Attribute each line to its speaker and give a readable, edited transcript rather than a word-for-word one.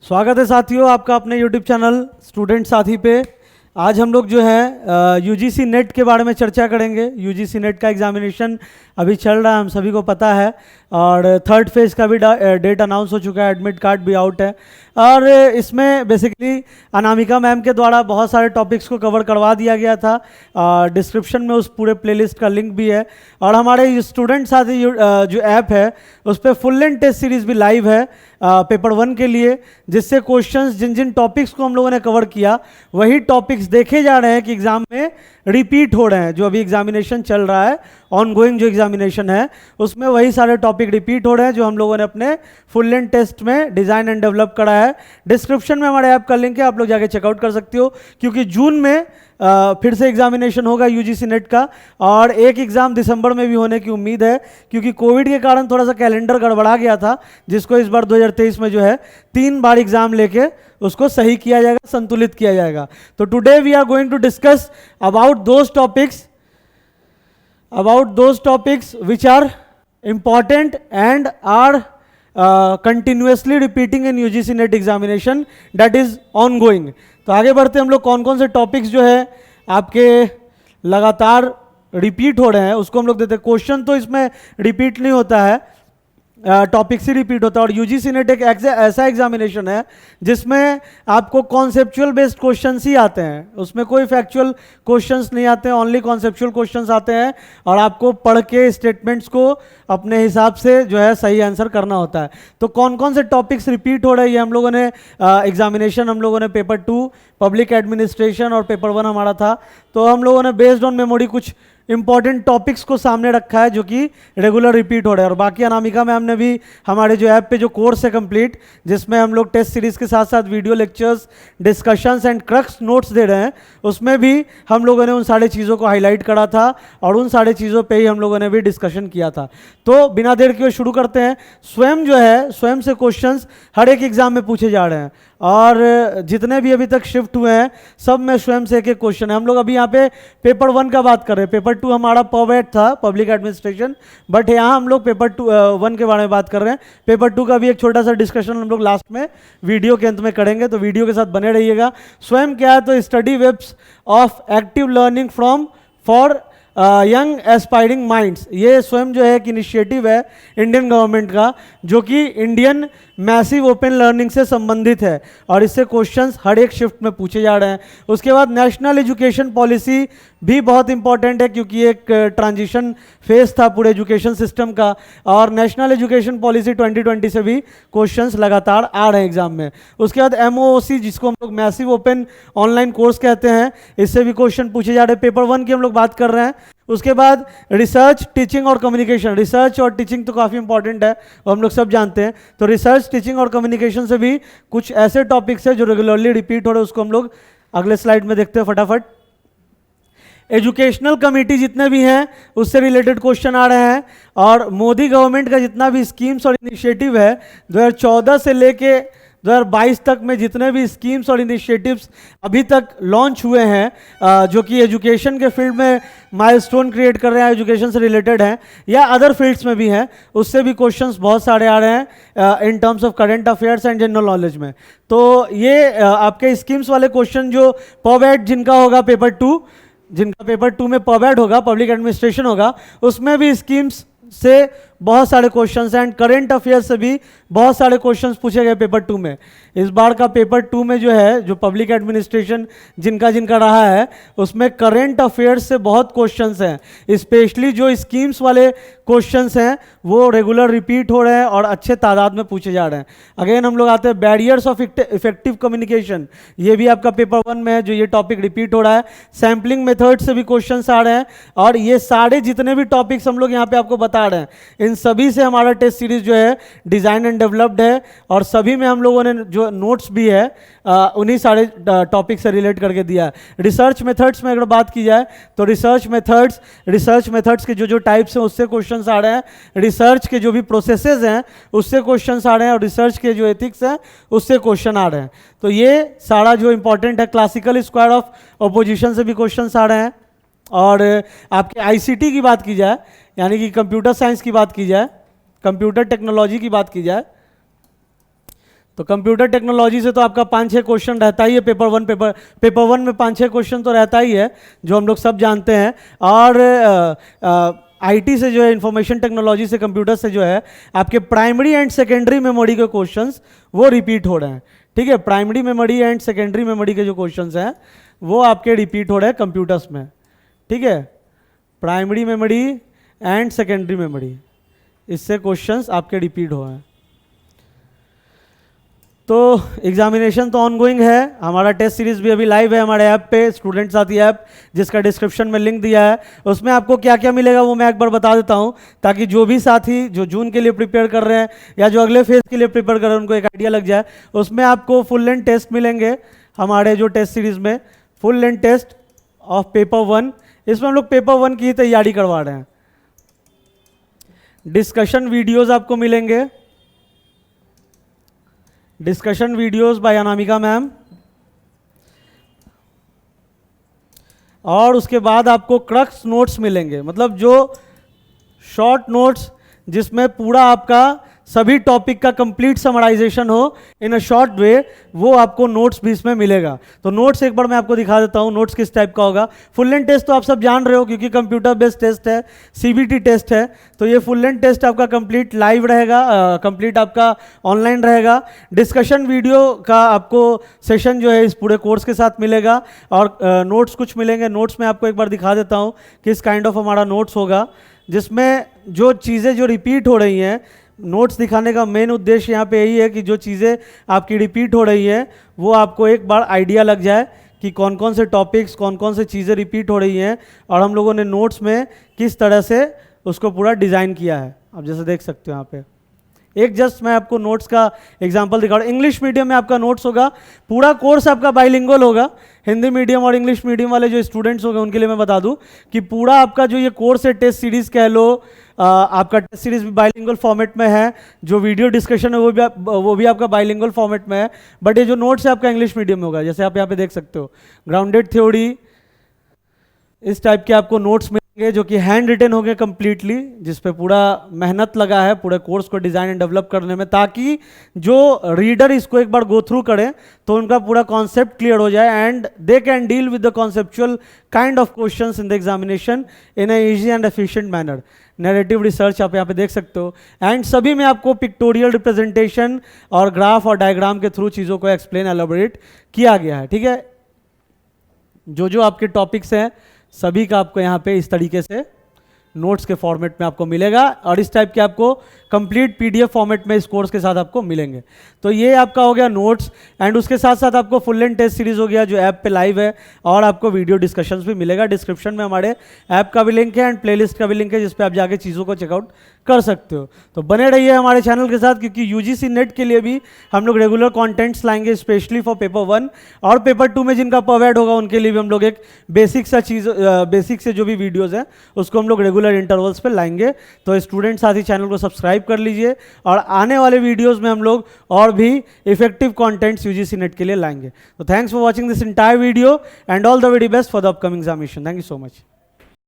Speaker 1: स्वागत है साथियों आपका अपने YouTube चैनल स्टूडेंट साथी पे। आज हम लोग जो है यूजीसी नेट के बारे में चर्चा करेंगे। यूजीसी नेट का एग्जामिनेशन अभी चल रहा है, हम सभी को पता है, और थर्ड फेज़ का भी डेट अनाउंस हो चुका है, एडमिट कार्ड भी आउट है। और इसमें बेसिकली अनामिका मैम के द्वारा बहुत सारे टॉपिक्स को कवर करवा दिया गया था। डिस्क्रिप्शन में उस पूरे प्लेलिस्ट का लिंक भी है, और हमारे स्टूडेंट साथी जो ऐप है उस पर फुल लेंथ टेस्ट सीरीज़ भी लाइव है पेपर 1 के लिए, जिससे क्वेश्चंस जिन जिन टॉपिक्स को हम लोगों ने कवर किया वही टॉपिक्स देखे जा रहे हैं कि एग्जाम में रिपीट हो रहे हैं। जो अभी एग्जामिनेशन चल रहा है, ऑनगोइंग जो एग्जामिनेशन है, उसमें वही सारे टॉपिक रिपीट हो रहे हैं जो हम लोगों ने अपने फुल लेंथ टेस्ट में डिज़ाइन एंड डेवलप करा है। डिस्क्रिप्शन में हमारे ऐप का लिंक है, आप लोग जाके चेकआउट कर सकते हो, क्योंकि जून में फिर से एग्जामिनेशन होगा यूजीसी नेट का, और एक एग्ज़ाम दिसंबर में भी होने की उम्मीद है, क्योंकि कोविड के कारण थोड़ा सा कैलेंडर गड़बड़ा गया था, जिसको इस बार 2023 में जो है 3 बार एग्जाम लेके उसको सही किया जाएगा, संतुलित किया जाएगा। तो today we are going to discuss about those topics which are important and are continuously repeating in UGC NET examination, that is ongoing। तो आगे बढ़ते हम लोग कौन कौन से टॉपिक्स जो है आपके लगातार रिपीट हो रहे हैं उसको हम लोग देते हैं। क्वेश्चन तो इसमें रिपीट नहीं होता है, टॉपिक्स ही रिपीट होता है। और यूजीसी नेट एक ऐसा एग्जामिनेशन है जिसमें आपको कॉन्सेप्चुअल बेस्ड क्वेश्चंस ही आते हैं, उसमें कोई फैक्चुअल क्वेश्चंस नहीं आते हैं, ओनली कॉन्सेप्चुअल क्वेश्चंस आते हैं, और आपको पढ़ के स्टेटमेंट्स को अपने हिसाब से जो है सही आंसर करना होता है। तो कौन कौन से टॉपिक्स रिपीट हो रहे हैं ये हम लोगों ने एग्जामिनेशन हम लोगों ने पेपर 2 पब्लिक एडमिनिस्ट्रेशन और पेपर 1 हमारा था, तो हम लोगों ने बेस्ड ऑन मेमोरी कुछ इंपॉर्टेंट टॉपिक्स को सामने रखा है जो कि रेगुलर रिपीट हो रहे हैं। और बाकी अनामिका मैम ने भी हमारे जो ऐप पे जो कोर्स है कंप्लीट, जिसमें हम लोग टेस्ट सीरीज के साथ साथ video lectures, discussions and crux notes दे रहे हैं, उसमें भी हम लोगों ने उन सारे चीज़ों को हाईलाइट करा था और उन सारे चीज़ों पे ही हम लोगों ने भी डिस्कशन किया था। तो बिना देर किए शुरू करते हैं। स्वयं से क्वेश्चंस हर एक एग्जाम में पूछे जा रहे हैं, और जितने भी अभी तक शिफ्ट हुए हैं सब में स्वयं से एक एक क्वेश्चन है। हम लोग अभी यहाँ पे पेपर 1 का बात कर रहे हैं, पेपर 2 हमारा पवेट था, पब्लिक एडमिनिस्ट्रेशन, बट यहाँ हम लोग पेपर 1 के बारे में बात कर रहे हैं। पेपर 2 का भी एक छोटा सा डिस्कशन हम लोग लास्ट में वीडियो के अंत में करेंगे, तो वीडियो के साथ बने रहिएगा। स्वयं क्या है, तो study webs of active learning for young aspiring minds, ये स्वयं जो है एक इनिशिएटिव है इंडियन गवर्नमेंट का, जो कि इंडियन मैसिव ओपन लर्निंग से संबंधित है, और इससे क्वेश्चंस हर एक शिफ्ट में पूछे जा रहे हैं। उसके बाद नेशनल एजुकेशन पॉलिसी भी बहुत इंपॉर्टेंट है, क्योंकि एक ट्रांजिशन फेज था पूरे एजुकेशन सिस्टम का, और नेशनल एजुकेशन पॉलिसी 2020 से भी क्वेश्चंस लगातार आ रहे हैं एग्जाम में। उसके बाद MOOC, जिसको हम लोग मैसिव ओपन ऑनलाइन कोर्स कहते हैं, इससे भी क्वेश्चन पूछे जा रहे हैं। पेपर 1 की हम लोग बात कर रहे हैं। उसके बाद रिसर्च, टीचिंग और कम्युनिकेशन, रिसर्च और टीचिंग तो काफ़ी इंपॉर्टेंट है, वो हम लोग सब जानते हैं। तो रिसर्च, टीचिंग और कम्युनिकेशन से भी कुछ ऐसे टॉपिक्स हैं जो रेगुलरली रिपीट हो रहे हैं, उसको हम लोग अगले स्लाइड में देखते हैं फटाफट। एजुकेशनल कमेटी जितने भी हैं उससे रिलेटेड क्वेश्चन आ रहे हैं, और मोदी गवर्नमेंट का जितना भी स्कीम्स और इनिशिएटिव है 2014 से लेके 2022 तक में जितने भी स्कीम्स और इनिशिएटिव्स अभी तक लॉन्च हुए हैं, जो कि एजुकेशन के फील्ड में माइलस्टोन क्रिएट कर रहे हैं, एजुकेशन से रिलेटेड हैं या अदर फील्ड्स में भी हैं, उससे भी क्वेश्चंस बहुत सारे आ रहे हैं in terms of current affairs and general knowledge में। तो ये आपके स्कीम्स वाले क्वेश्चन जो पवेट जिनका होगा पेपर 2 में पवेट होगा, पब्लिक एडमिनिस्ट्रेशन होगा, उसमें भी स्कीम्स से बहुत सारे क्वेश्चंस एंड करंट अफेयर्स से भी बहुत सारे क्वेश्चंस पूछे गए पेपर 2 में। इस बार का पेपर 2 में जो है, जो पब्लिक एडमिनिस्ट्रेशन जिनका रहा है, उसमें करंट अफेयर्स से बहुत क्वेश्चंस हैं, स्पेशली जो स्कीम्स वाले क्वेश्चंस हैं वो रेगुलर रिपीट हो रहे हैं और अच्छे तादाद में पूछे जा रहे हैं। अगेन हम लोग आते हैं बैरियर्स ऑफ इफेक्टिव कम्युनिकेशन, ये भी आपका पेपर 1 में है, जो ये टॉपिक रिपीट हो रहा है। सैम्पलिंग मेथड से भी क्वेश्चंस आ रहे हैं, और ये सारे जितने भी टॉपिक्स हम लोग यहाँ पे आपको बता रहे हैं, इन सभी से हमारा टेस्ट सीरीज जो है डिजाइन एंड डेवलप्ड है, और सभी में हम लोगों ने जो नोट्स भी है उन्हीं सारे टॉपिक से रिलेट करके दिया है। रिसर्च मेथड्स में अगर बात की जाए तो रिसर्च मेथड्स के जो टाइप्स हैं उससे क्वेश्चंस आ रहे हैं, रिसर्च के जो भी प्रोसेसेस हैं उससे क्वेश्चंस आ रहे हैं, और रिसर्च के जो एथिक्स हैं उससे क्वेश्चन आ रहे हैं। तो ये सारा जो इंपॉर्टेंट है। क्लासिकल स्क्वायर ऑफ अपोजिशन से भी क्वेश्चंस आ रहे हैं, और आपके ICT की बात की जाए, यानी कि कंप्यूटर साइंस की बात की जाए, कंप्यूटर टेक्नोलॉजी की बात की जाए, तो कंप्यूटर टेक्नोलॉजी से तो आपका 5-6 क्वेश्चन रहता ही है पेपर वन में 5-6 क्वेश्चन तो रहता ही है, जो हम लोग सब जानते हैं। और आईटी से जो है, इंफॉर्मेशन टेक्नोलॉजी से, कंप्यूटर से जो है, आपके प्राइमरी एंड सेकेंडरी मेमोरी के क्वेश्चंस वो रिपीट हो रहे हैं। ठीक है, primary memory and secondary memory के जो क्वेश्चंस हैं वो आपके रिपीट हो रहे हैं कंप्यूटर्स में। ठीक है, primary memory and secondary memory, इससे क्वेश्चंस आपके रिपीट हो रहे हैं। तो एग्जामिनेशन तो ऑनगोइंग है, हमारा टेस्ट सीरीज भी अभी लाइव है हमारे ऐप पे, स्टूडेंट साथी ऐप, जिसका डिस्क्रिप्शन में लिंक दिया है। उसमें आपको क्या क्या मिलेगा वो मैं एक बार बता देता हूँ, ताकि जो भी साथी जो जून के लिए प्रिपेयर कर रहे हैं या जो अगले फेज के लिए प्रिपेयर कर रहे हैं उनको एक आइडिया लग जाए। उसमें आपको फुल लेंथ टेस्ट मिलेंगे हमारे जो टेस्ट सीरीज में, full length test of paper 1। इसमें हम लोग पेपर 1 की ही तैयारी करवा रहे हैं। डिस्कशन वीडियोज आपको मिलेंगे, discussion videos bye Anamika ma'am, और उसके बाद आपको क्रक्स नोट्स मिलेंगे, मतलब जो शॉर्ट नोट्स जिसमें पूरा आपका सभी टॉपिक का कंप्लीट समराइजेशन हो इन अ शॉर्ट वे, वो आपको नोट्स भी इसमें मिलेगा। तो नोट्स एक बार मैं आपको दिखा देता हूँ, नोट्स किस टाइप का होगा। फुल लेंथ टेस्ट तो आप सब जान रहे हो, क्योंकि कंप्यूटर बेस्ड टेस्ट है, सीबीटी टेस्ट है। तो ये फुल लेंथ टेस्ट आपका कंप्लीट लाइव रहेगा, कंप्लीट आपका ऑनलाइन रहेगा। डिस्कशन वीडियो का आपको सेशन जो है इस पूरे कोर्स के साथ मिलेगा, और नोट्स कुछ मिलेंगे। नोट्स में आपको एक बार दिखा देता हूँ किस काइंड ऑफ हमारा नोट्स होगा, जिसमें जो चीज़ें जो रिपीट हो रही हैं, नोट्स दिखाने का मेन उद्देश्य यहाँ पे यही है कि जो चीज़ें आपकी रिपीट हो रही हैं वो आपको एक बार आइडिया लग जाए कि कौन कौन से टॉपिक्स, कौन कौन से चीज़ें रिपीट हो रही हैं, और हम लोगों ने नोट्स में किस तरह से उसको पूरा डिज़ाइन किया है। आप जैसे देख सकते हो यहाँ पे एक जस्ट मैं आपको नोट्स का एग्जांपल दिखा रहा हूँ। इंग्लिश मीडियम में आपका नोट्स होगा, पूरा कोर्स आपका बाइलिंगुअल होगा। हिंदी मीडियम और इंग्लिश मीडियम वाले जो स्टूडेंट्स होंगे उनके लिए मैं बता दूं कि पूरा आपका जो ये कोर्स है, टेस्ट सीरीज कह लो, आपका टेस्ट सीरीज भी बाइलिंगुअल फॉर्मेट में है। जो वीडियो डिस्कशन है वो भी आपका बाइलिंगुअल फॉर्मेट में है, बट ये जो नोट्स है आपका इंग्लिश मीडियम में होगा। जैसे आप यहाँ पे देख सकते हो, ग्राउंडेड थ्योरी, इस टाइप के आपको नोट्स मिलेंगे जो कि हैंड रिटन होंगे कंप्लीटली, जिस पे पूरा मेहनत लगा है पूरे कोर्स को डिज़ाइन एंड डेवलप करने में, ताकि जो रीडर इसको एक बार गो थ्रू करें तो उनका पूरा कॉन्सेप्ट क्लियर हो जाए and they can deal with the conceptual kind of questions in the examination in a easy and efficient manner. Narrative research आप यहाँ पे देख सकते हो, एंड सभी में आपको पिक्टोरियल रिप्रेजेंटेशन और ग्राफ और डायग्राम के थ्रू चीज़ों को एक्सप्लेन एलाबोरेट किया गया है। ठीक है, जो आपके टॉपिक्स हैं सभी का आपको यहाँ पे इस तरीके से नोट्स के फॉर्मेट में आपको मिलेगा, और इस टाइप के आपको कंप्लीट पीडीएफ फॉर्मेट में इस कोर्स के साथ आपको मिलेंगे। तो ये आपका हो गया नोट्स, एंड उसके साथ साथ आपको फुल लेंथ टेस्ट सीरीज हो गया जो ऐप पे लाइव है, और आपको वीडियो डिस्कशंस भी मिलेगा। डिस्क्रिप्शन में हमारे ऐप का भी लिंक है एंड प्लेलिस्ट का भी लिंक है, जिस पे आप जाके चीज़ों को चेकआउट कर सकते हो। तो बने रहिए हमारे चैनल के साथ, क्योंकि यूजीसी नेट के लिए भी हम लोग रेगुलर कॉन्टेंट्स लाएंगे, स्पेशली फॉर पेपर 1 और पेपर 2 में जिनका पवेड होगा उनके लिए भी हम लोग एक बेसिक से जो भी वीडियोज़ हैं उसको हम लोग रेगुलर इंटरवल्स पे लाएंगे। तो स्टूडेंट साथी चैनल को सब्सक्राइब कर लीजिए, और आने वाले वीडियोस में हम लोग और भी इफेक्टिव कंटेंट्स यूजीसी नेट के लिए लाएंगे। तो thanks for watching this entire video and all the very best for the upcoming examination. Thank you so much.